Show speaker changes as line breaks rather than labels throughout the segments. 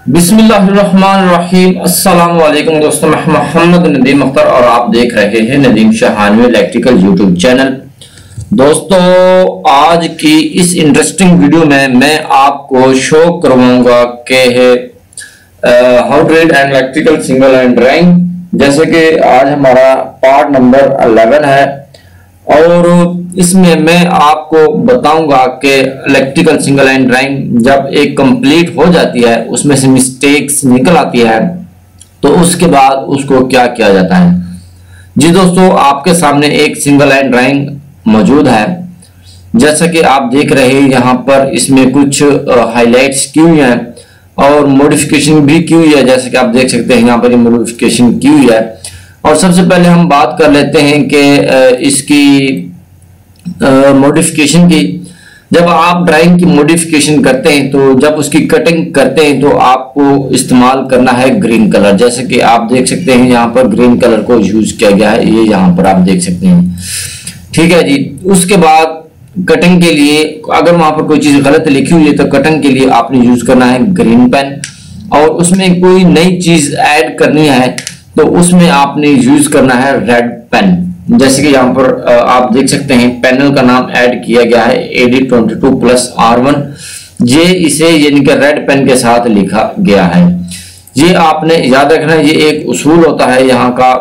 बिस्मिल्लाहिर्रहमानिर्रहीम। अस्सलाम वालेकुम दोस्तों, मैं मोहम्मद नदीम अख्तर और आप देख रहे हैं नदीम शहानवी इलेक्ट्रिकल यूट्यूब चैनल। दोस्तों, आज की इस इंटरेस्टिंग वीडियो में मैं आपको शो करवाऊंगा कि how to read an electrical single line drawing. जैसे कि आज हमारा पार्ट नंबर 11 है और इसमें मैं आपको बताऊंगा कि इलेक्ट्रिकल सिंगल लाइन ड्राइंग जब एक कंप्लीट हो जाती है, उसमें से मिस्टेक्स निकल आती है तो उसके बाद उसको क्या किया जाता है। जी दोस्तों, आपके सामने एक सिंगल लाइन ड्राइंग मौजूद है। जैसा कि आप देख रहे हैं यहाँ पर इसमें कुछ हाईलाइट्स की हुई हैं और मॉडिफिकेशन भी की हुई है। जैसे कि आप देख सकते हैं यहाँ पर मॉडिफिकेशन की हुई है। और सबसे पहले हम बात कर लेते हैं कि इसकी मॉडिफिकेशन की। जब आप ड्राइंग की मॉडिफिकेशन करते हैं तो जब उसकी कटिंग करते हैं तो आपको इस्तेमाल करना है ग्रीन कलर। जैसे कि आप देख सकते हैं यहाँ पर ग्रीन कलर को यूज किया गया है, ये यहाँ पर आप देख सकते हैं। ठीक है जी। उसके बाद कटिंग के लिए अगर वहां पर कोई चीज गलत लिखी हुई है तो कटिंग के लिए आपने यूज करना है ग्रीन पेन, और उसमें कोई नई चीज ऐड करनी है तो उसमें आपने यूज करना है रेड पेन। जैसे कि यहाँ पर आप देख सकते हैं पैनल का नाम ऐड किया गया है AD22+R1। ये इसे यानी कि रेड पेन के साथ लिखा गया है। ये आपने याद रखना है, ये एक उसूल होता है यहाँ का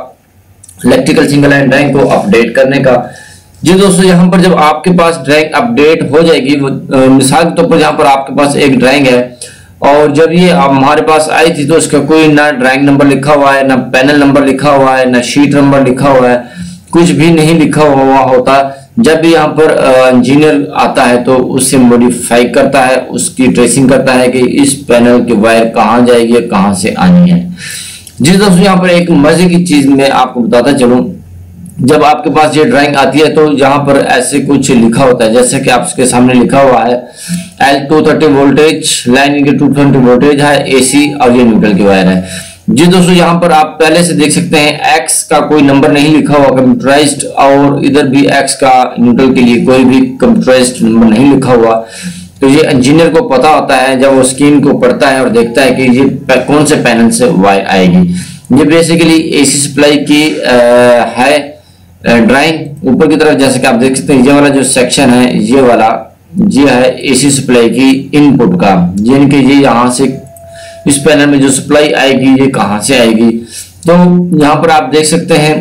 इलेक्ट्रिकल सिंगल लाइन ड्राइंग को अपडेट करने का। जी दोस्तों, यहाँ पर जब आपके पास ड्राइंग अपडेट हो जाएगी, मिसाल के तौर पर यहाँ पर आपके पास एक ड्राइंग है और जब ये हमारे पास आई थी तो उसका कोई ना ड्राइंग नंबर लिखा हुआ है, ना पैनल नंबर लिखा हुआ है, ना शीट नंबर लिखा हुआ है, कुछ भी नहीं लिखा हुआ होता। जब भी यहाँ पर इंजीनियर आता है तो उससे मॉडिफाई करता है, उसकी ट्रेसिंग करता है कि इस पैनल की वायर कहाँ जाएगी, कहाँ से आनी है। जी दोस्तों, यहाँ पर एक मजे की चीज मैं आपको बताता चलूं। जब आपके पास ये ड्राइंग आती है तो यहाँ पर ऐसे कुछ लिखा होता है, जैसे कि आपके सामने लिखा हुआ है L230 वोल्टेज, लाइन इनके 220 वोल्टेज है, AC और ये न्यूट्रल की वायर है। जी दोस्तों, यहाँ पर आप पहले से देख सकते हैं X का कोई नंबर नहीं लिखा हुआ कंप्यूटराइज्ड, और इधर भी X का न्यूट्रल के लिए कोई भी कंप्यूटराइज्ड नंबर नहीं लिखा हुआ। तो ये इंजीनियर को पता होता है जब वो स्क्रीन को पढ़ता है और देखता है कि ये कौन से पैनल से वायर आएगी। ये बेसिकली AC सप्लाई की है ड्राइंग। ऊपर की तरफ जैसे कि आप देख सकते हैं ये वाला जो सेक्शन है, ये वाला ये है AC सप्लाई की इनपुट का, यानी कि ये यहाँ से इस पैनल में जो सप्लाई आएगी ये कहाँ से आएगी। तो यहाँ पर आप देख सकते हैं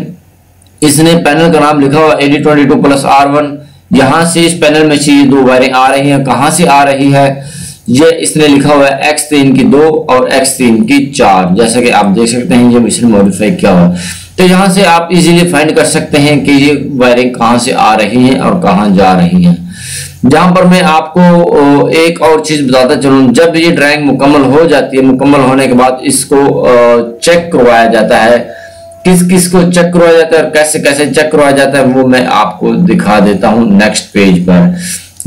इसने पैनल का नाम लिखा हुआ AD22+R1। यहाँ से इस पैनल में से ये दो वायरें आ रही हैं, कहाँ से आ रही है ये इसने लिखा हुआ है X3 की 2 और X3 की 4। जैसा कि आप देख सकते हैं ये मिशन मॉडिफाई किया हुआ। तो यहाँ से आप इजीली फाइंड कर सकते हैं कि ये वायरिंग कहाँ से आ रही हैं और कहाँ जा रही हैं। जहां पर मैं आपको एक और चीज बताता चलूं, जब ये ड्राइंग मुकम्मल हो जाती है, मुकम्मल होने के बाद इसको चेक करवाया जाता है। किस किस को चेक करवाया जाता है और कैसे कैसे चेक करवाया जाता है वो मैं आपको दिखा देता हूं नेक्स्ट पेज पर।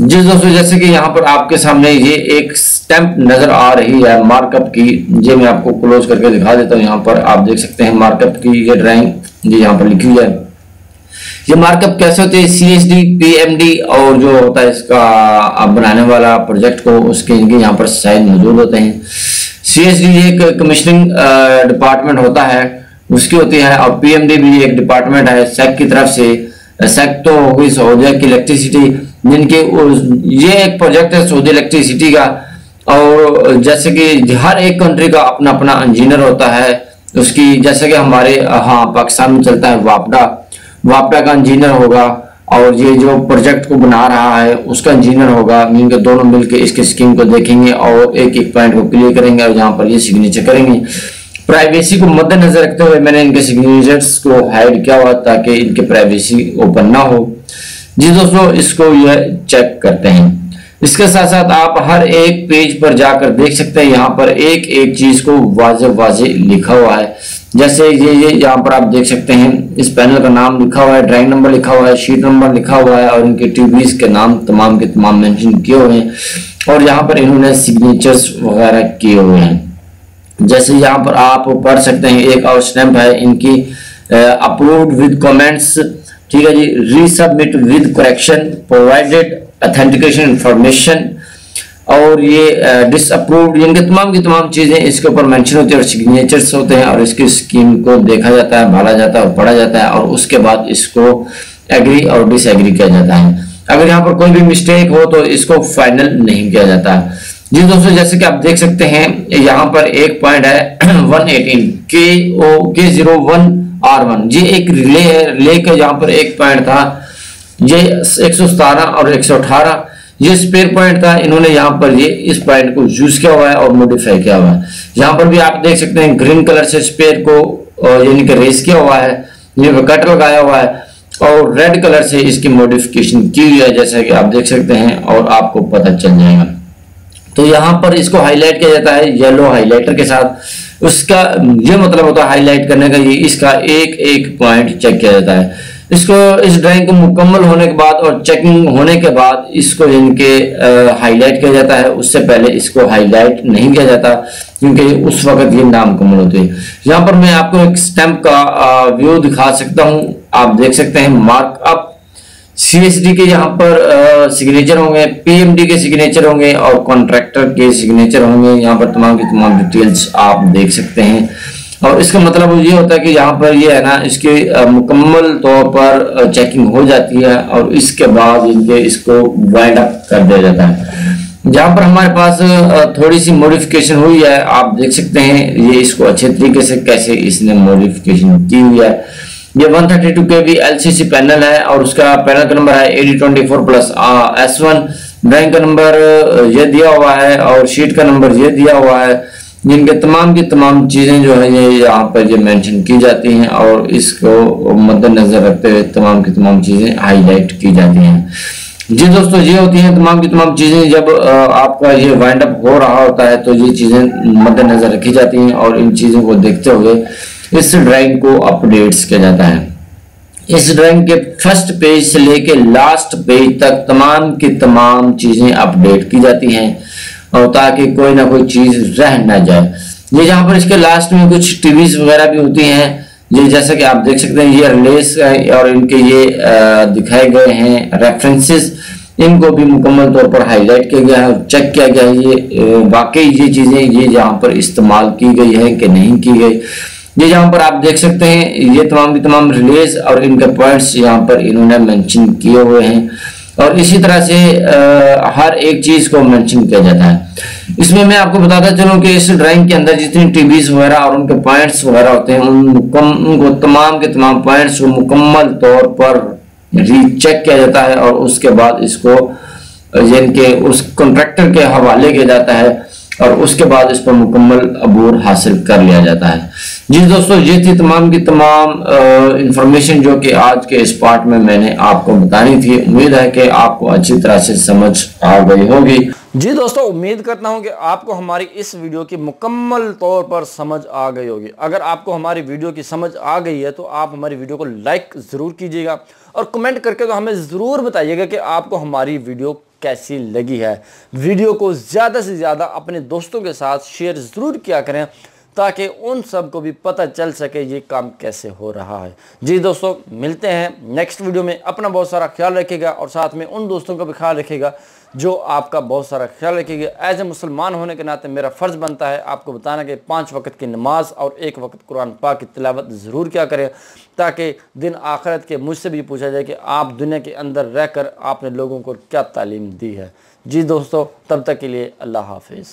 जी दोस्तों, जैसे कि यहाँ पर आपके सामने ये एक स्टैंप नजर आ रही है मार्कअप की, ये मैं आपको क्लोज करके दिखा देता हूँ। यहाँ पर आप देख सकते हैं मार्कअप की ये ड्राइंग ये यहाँ पर लिखी हुई है। ये मार्कअप कैसे होते हैं, CSD PMD और जो होता है इसका अब बनाने वाला प्रोजेक्ट को उसके इनके यहाँ पर साइज मौजूद होते हैं। CSD एक कमीशनिंग डिपार्टमेंट होता है उसकी होती है, और PMD भी एक डिपार्टमेंट है SEC की तरफ से। SEC तो हो गई सऊदी की इलेक्ट्रिसिटी, जिनके ये एक प्रोजेक्ट है सऊदी इलेक्ट्रिसिटी का। और जैसे कि हर एक कंट्री का अपना अपना इंजीनियर होता है उसकी, जैसे कि हमारे पाकिस्तान में चलता है वापडा का इंजीनियर होगा, और ये जो प्रोजेक्ट को बना रहा है उसका इंजीनियर होगा। इनके दोनों मिलकर इसके स्कीम को देखेंगे और एक एक पॉइंट को क्लियर करेंगे और यहाँ पर ये सिग्नेचर करेंगे। प्राइवेसी को मद्देनजर रखते हुए मैंने इनके सिग्नेचर्स को हाइड किया हुआ ताकि इनके प्राइवेसी ओपन ना हो। जी दोस्तों, इसको यह चेक करते हैं। इसके साथ साथ आप हर एक पेज पर जाकर देख सकते हैं यहाँ पर एक एक चीज को वाजे लिखा हुआ है। जैसे ये यहाँ पर आप देख सकते हैं इस पैनल का नाम लिखा हुआ है, ड्राइंग नंबर लिखा हुआ है, शीट नंबर लिखा हुआ है और इनके ट्यूबीज के नाम तमाम के तमाम मेंशन किए हुए हैं, और यहाँ पर इन्होंने सिग्नेचर्स वगैरह किए हुए हैं। जैसे यहाँ पर आप पढ़ सकते हैं एक और स्टैंप है इनकी, अप्रूव्ड विद कमेंट्स। ठीक है जी, resubmit with correction, provided authentication information, और ये डिसअप्रूव्ड, इनके तमाम की तमाम चीजें इसके ऊपर मेंशन होती है और सिग्नेचर्स होते हैं और इसकी स्कीम को देखा जाता है, भाला जाता है और पढ़ा जाता है और उसके बाद इसको एग्री और डिसएग्री किया जाता है। अगर यहाँ पर कोई भी मिस्टेक हो तो इसको फाइनल नहीं किया जाता। जी दोस्तों, जैसे कि आप देख सकते हैं यहाँ पर एक पॉइंट है 118 K01R1, ये एक रिले है। रिले का यहाँ पर एक पॉइंट था, ये 117 और 118 ये स्पेयर पॉइंट था। इन्होंने यहाँ पर ये इस पॉइंट को यूज किया हुआ है और मॉडिफाई किया हुआ है। यहाँ पर भी आप देख सकते हैं ग्रीन कलर से स्पेयर को यानी कि रेस किया हुआ है, ये कट लगाया हुआ है और रेड कलर से इसकी मॉडिफिकेशन की हुई है, जैसा कि आप देख सकते हैं और आपको पता चल जाएगा। तो यहाँ पर इसको हाईलाइट किया जाता है येलो हाईलाइटर के साथ। उसका ये मतलब होता है हाईलाइट करने का, ये इसका एक एक पॉइंट चेक किया जाता है। इसको इस ड्राइंग को मुकम्मल होने के बाद और चेकिंग होने के बाद इसको इनके हाईलाइट किया जाता है। उससे पहले इसको हाईलाइट नहीं किया जाता क्योंकि उस वक्त ये नामुकम्मल होते हैं। यहाँ पर मैं आपको एक स्टैंप का व्यू दिखा सकता हूँ। आप देख सकते हैं मार्कअप CSD के यहाँ पर सिग्नेचर होंगे, PMD के सिग्नेचर होंगे और कॉन्ट्रैक्टर के सिग्नेचर होंगे। यहाँ पर तमाम की तमाम डिटेल्स आप देख सकते हैं और इसका मतलब ये होता है कि यहाँ पर ये है ना, इसके मुकम्मल तौर पर चेकिंग हो जाती है और इसके बाद इनके इसको वाइंड अप कर दिया जाता है। जहाँ पर हमारे पास थोड़ी सी मॉडिफिकेशन हुई है, आप देख सकते हैं ये इसको अच्छे तरीके से कैसे इसने मॉडिफिकेशन की हुई है। ये 132 kV LCC पैनल है और उसका पैनल का नंबर है AD24+S1। ड्राइंग का नंबर ये दिया हुआ है और शीट का नंबर ये दिया हुआ है। जिनके तमाम की तमाम चीजें जो है ये यहाँ पर ये मेंशन की जाती हैं और इसको मद्देनजर रखते हुए तमाम की तमाम चीजें हाईलाइट की जाती हैं। जी दोस्तों, ये होती हैं तमाम की तमाम चीजें। जब आपका ये वाइंड अप हो रहा होता है तो ये चीजें मद्देनजर रखी जाती हैं और इन चीजों को देखते हुए इस ड्राइंग को अपडेट्स किया जाता है। इस ड्राइंग के फर्स्ट पेज से लेके लास्ट पेज तक तमाम की तमाम चीजें अपडेट की जाती हैं और ताकि कोई ना कोई चीज रह ना जाए। ये जहाँ पर इसके लास्ट में कुछ टीवीज वगैरह भी होती हैं, ये जैसा कि आप देख सकते हैं ये रिलेस और इनके ये दिखाए गए हैं रेफरेंसेस, इनको भी मुकम्मल तौर पर हाईलाइट किया गया है, चेक किया गया है ये वाकई ये चीजें ये जहाँ पर इस्तेमाल की गई है कि नहीं की गई। ये जहाँ पर आप देख सकते हैं ये तमाम की तमाम रिलेज और इनके पॉइंट्स यहाँ पर इन्होंने मेंशन किए हुए हैं और इसी तरह से हर एक चीज को मेंशन किया जाता है। इसमें मैं आपको बताता चलूं कि इस ड्राइंग के अंदर जितनी टीवीज वगैरह और उनके पॉइंट्स वगैरह होते हैं उनको तमाम के तमाम पॉइंट्स को मुकम्मल तौर पर रीचेक किया जाता है और उसके बाद इसको इनके उस कॉन्ट्रैक्टर के हवाले किया जाता है और उसके बाद इस पर मुकम्मल अबूर हासिल कर लिया जाता है। जी दोस्तों, ये थी तमाम की तमाम इंफॉर्मेशन जो कि आज के इस पार्ट में मैंने आपको बतानी थी। उम्मीद है कि आपको अच्छी तरह से समझ आ गई होगी।
जी दोस्तों, उम्मीद करता हूं कि आपको हमारी इस वीडियो की मुकम्मल तौर पर समझ आ गई होगी। अगर आपको हमारी वीडियो की समझ आ गई है तो आप हमारी वीडियो को लाइक ज़रूर कीजिएगा और कमेंट करके तो हमें ज़रूर बताइएगा कि आपको हमारी वीडियो कैसी लगी है। वीडियो को ज़्यादा से ज़्यादा अपने दोस्तों के साथ शेयर ज़रूर किया करें ताकि उन सब को भी पता चल सके ये काम कैसे हो रहा है। जी दोस्तों, मिलते हैं नेक्स्ट वीडियो में। अपना बहुत सारा ख्याल रखिएगा और साथ में उन दोस्तों का भी ख्याल रखिएगा जो आपका बहुत सारा ख्याल रखेंगे। एज ए मुसलमान होने के नाते मेरा फ़र्ज़ बनता है आपको बताना कि 5 वक्त की नमाज और 1 वक्त कुरान पाक की तिलावत ज़रूर क्या करें ताकि दिन आखिरत के मुझसे भी पूछा जाए कि आप दुनिया के अंदर रहकर आपने लोगों को क्या तालीम दी है। जी दोस्तों, तब तक के लिए अल्लाह हाफिज़।